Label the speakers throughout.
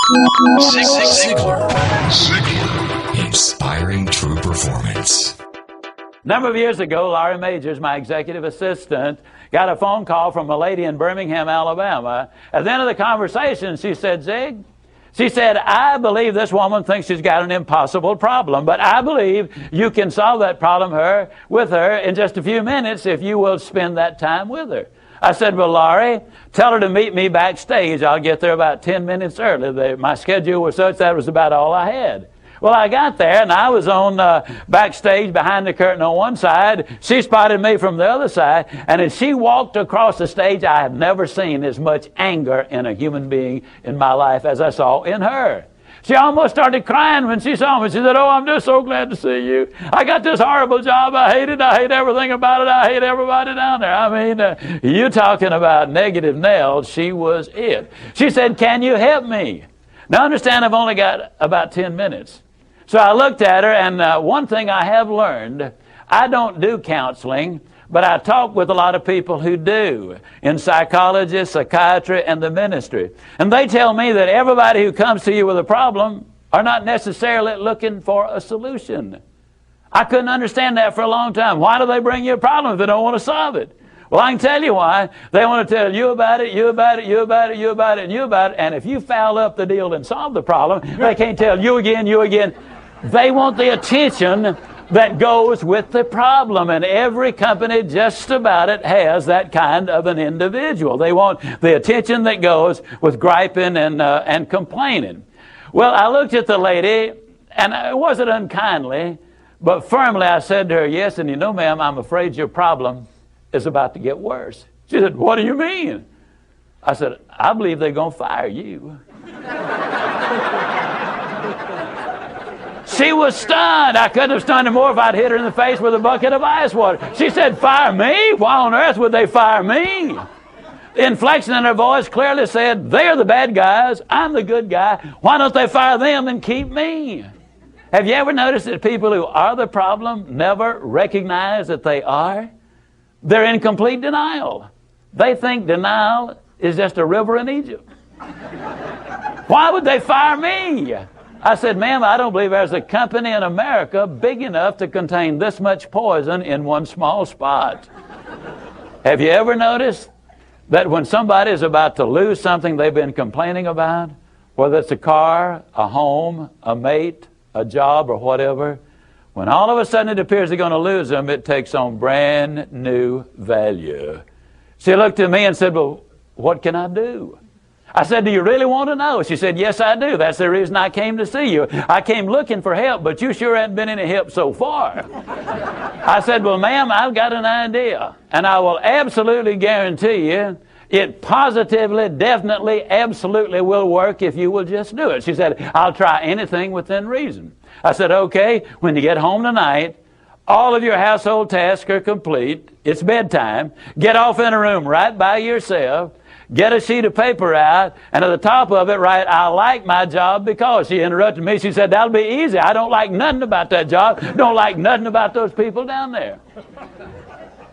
Speaker 1: Ziglar. Inspiring true performance.
Speaker 2: A number of years ago, Laurie Majors, my executive assistant, got a phone call from a lady in Birmingham, Alabama. At the end of the conversation, she said, Zig, she said, I believe this woman thinks she's got an impossible problem, but I believe you can solve that problem with her in just a few minutes if you will spend that time with her. I said, well, Laurie, tell her to meet me backstage. I'll get there about 10 minutes early. My schedule was such that was about all I had. Well, I got there, and I was on backstage behind the curtain on one side. She spotted me from the other side, and as she walked across the stage, I have never seen as much anger in a human being in my life as I saw in her. She almost started crying when she saw me. She said, oh, I'm just so glad to see you. I got this horrible job. I hate it. I hate everything about it. I hate everybody down there. I mean, you talking about negative nails. She was it. She said, can you help me? Now, understand, I've only got about 10 minutes. So I looked at her, and one thing I have learned, I don't do counseling, but I talk with a lot of people who do, in psychology, psychiatry, and the ministry. And they tell me that everybody who comes to you with a problem are not necessarily looking for a solution. I couldn't understand that for a long time. Why do they bring you a problem if they don't want to solve it? Well, I can tell you why. They want to tell you about it, you about it, you about it, you about it, and you about it. And if you foul up the deal and solve the problem, they can't tell you again, you again. They want the attention that goes with the problem, and every company just about it has that kind of an individual. They want the attention that goes with griping and complaining. Well, I looked at the lady, and it wasn't unkindly, but firmly I said to her, yes, and you know, ma'am, I'm afraid your problem is about to get worse. She said, what do you mean? I said, I believe they're going to fire you. She was stunned. I couldn't have stunned her more if I'd hit her in the face with a bucket of ice water. She said, fire me? Why on earth would they fire me? The inflection in her voice clearly said, they're the bad guys. I'm the good guy. Why don't they fire them and keep me? Have you ever noticed that people who are the problem never recognize that they are? They're in complete denial. They think denial is just a river in Egypt. Why would they fire me? I said, ma'am, I don't believe there's a company in America big enough to contain this much poison in one small spot. Have you ever noticed that when somebody is about to lose something they've been complaining about, whether it's a car, a home, a mate, a job, or whatever, when all of a sudden it appears they're going to lose them, it takes on brand new value. She looked at me and said, well, what can I do? I said, do you really want to know? She said, yes, I do. That's the reason I came to see you. I came looking for help, but you sure haven't been any help so far. I said, well, ma'am, I've got an idea, and I will absolutely guarantee you it positively, definitely, absolutely will work if you will just do it. She said, I'll try anything within reason. I said, okay, when you get home tonight, all of your household tasks are complete. It's bedtime. Get off in a room right by yourself. Get a sheet of paper out, and at the top of it, write, I like my job because. She interrupted me. She said, that'll be easy. I don't like nothing about that job. Don't like nothing about those people down there.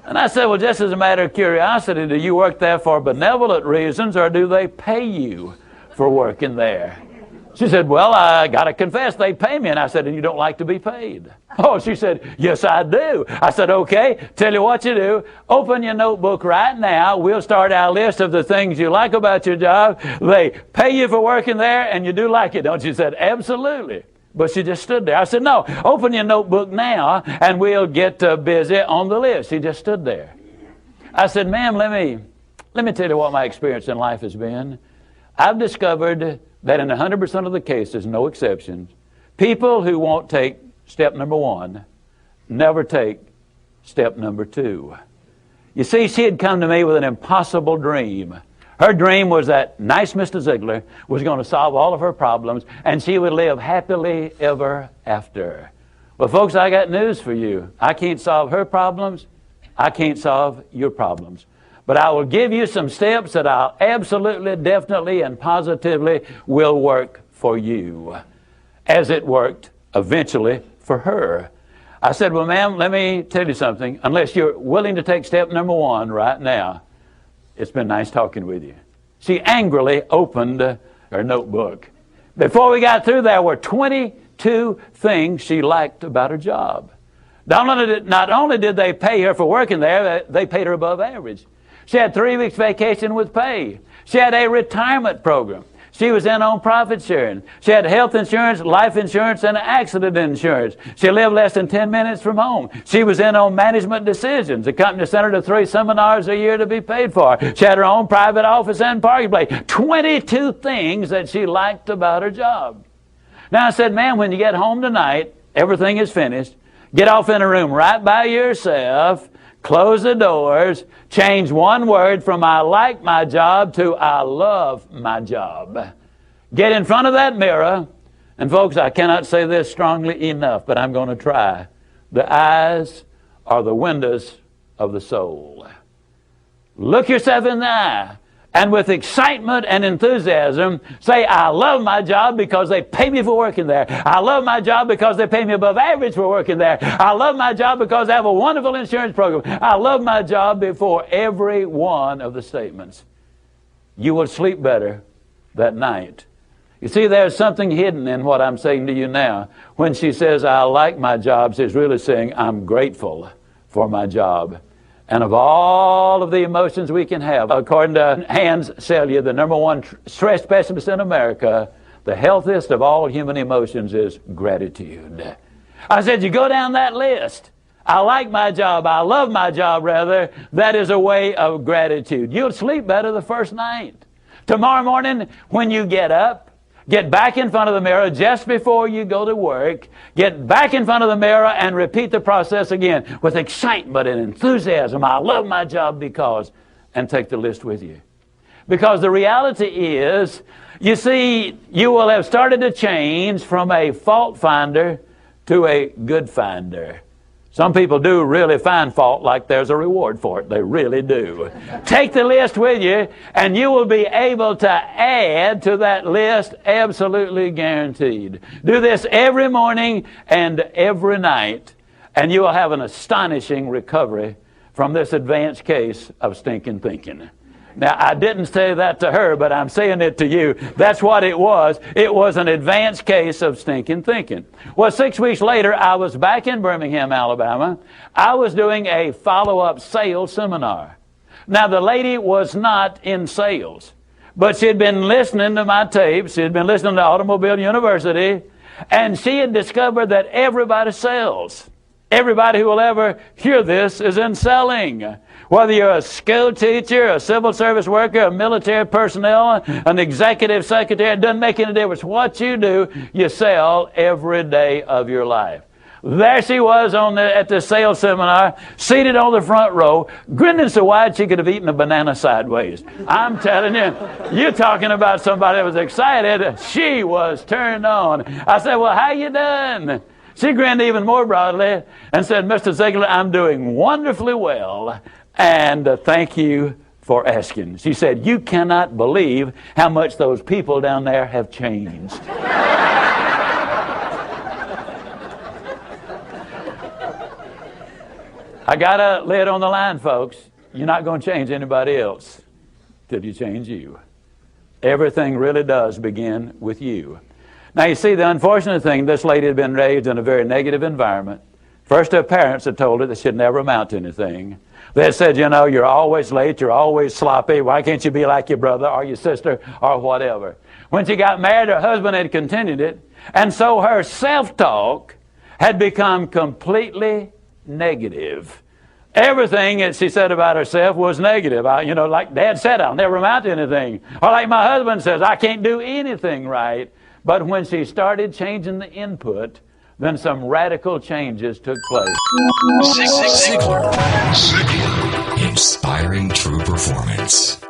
Speaker 2: And I said, well, just as a matter of curiosity, do you work there for benevolent reasons, or do they pay you for working there? She said, well, I got to confess, they pay me. And I said, and you don't like to be paid? Oh, she said, yes, I do. I said, okay, tell you what you do. Open your notebook right now. We'll start our list of the things you like about your job. They pay you for working there, and you do like it, don't you? She said, absolutely. But she just stood there. I said, no, open your notebook now, and we'll get busy on the list. She just stood there. I said, ma'am, let me tell you what my experience in life has been. I've discovered that in 100% of the cases, no exceptions, people who won't take step number one never take step number two. You see, she had come to me with an impossible dream. Her dream was that nice Mr. Ziegler was going to solve all of her problems, and she would live happily ever after. Well, folks, I got news for you. I can't solve her problems. I can't solve your problems. But I will give you some steps that I'll absolutely, definitely, and positively will work for you, as it worked eventually for her. I said, well, ma'am, let me tell you something. Unless you're willing to take step number one right now, it's been nice talking with you. She angrily opened her notebook. Before we got through, there were 22 things she liked about her job. Not only did they pay her for working there, they paid her above average. She had 3 weeks vacation with pay. She had a retirement program. She was in on profit sharing. She had health insurance, life insurance, and accident insurance. She lived less than 10 minutes from home. She was in on management decisions. The company sent her to 3 seminars a year to be paid for. She had her own private office and parking place. 22 things that she liked about her job. Now I said, man, when you get home tonight, everything is finished. Get off in a room right by yourself. Close the doors, change one word from I like my job to I love my job. Get in front of that mirror, and folks, I cannot say this strongly enough, but I'm going to try. The eyes are the windows of the soul. Look yourself in the eye, and with excitement and enthusiasm, say, I love my job because they pay me for working there. I love my job because they pay me above average for working there. I love my job because they have a wonderful insurance program. I love my job before every one of the statements. You will sleep better that night. You see, there's something hidden in what I'm saying to you now. When she says, I like my job, she's really saying, I'm grateful for my job. And of all of the emotions we can have, according to Hans Selye, the number one stress pessimist in America, the healthiest of all human emotions is gratitude. I said, you go down that list. I like my job. I love my job, rather. That is a way of gratitude. You'll sleep better the first night. Tomorrow morning, when you get up, get back in front of the mirror just before you go to work. Get back in front of the mirror and repeat the process again with excitement and enthusiasm. I love my job because, and take the list with you. Because the reality is, you see, you will have started to change from a fault finder to a good finder. Some people do really find fault like there's a reward for it. They really do. Take the list with you, and you will be able to add to that list, absolutely guaranteed. Do this every morning and every night, and you will have an astonishing recovery from this advanced case of stinking thinking. Now, I didn't say that to her, but I'm saying it to you. That's what it was. It was an advanced case of stinking thinking. Well, 6 weeks later, I was back in Birmingham, Alabama. I was doing a follow-up sales seminar. Now, the lady was not in sales, but she had been listening to my tapes. She had been listening to Automobile University, and she had discovered that everybody sells. Everybody who will ever hear this is in selling. Whether you're a school teacher, a civil service worker, a military personnel, an executive secretary, it doesn't make any difference. What you do, you sell every day of your life. There she was at the sales seminar, seated on the front row, grinning so wide she could have eaten a banana sideways. I'm telling you, you're talking about somebody that was excited. She was turned on. I said, well, how you done? She grinned even more broadly and said, Mr. Ziegler, I'm doing wonderfully well. And thank you for asking. She said, you cannot believe how much those people down there have changed. I got a lid on the line, folks. You're not going to change anybody else till you change you. Everything really does begin with you. Now, you see, the unfortunate thing, this lady had been raised in a very negative environment. First, her parents had told her that she'd never amount to anything. They said, you know, you're always late, you're always sloppy. Why can't you be like your brother or your sister or whatever? When she got married, her husband had continued it. And so her self-talk had become completely negative. Everything that she said about herself was negative. Like Dad said, I'll never amount to anything. Or like my husband says, I can't do anything right. But when she started changing the input, then some radical changes took place.
Speaker 1: Ziegler. Inspiring true performance.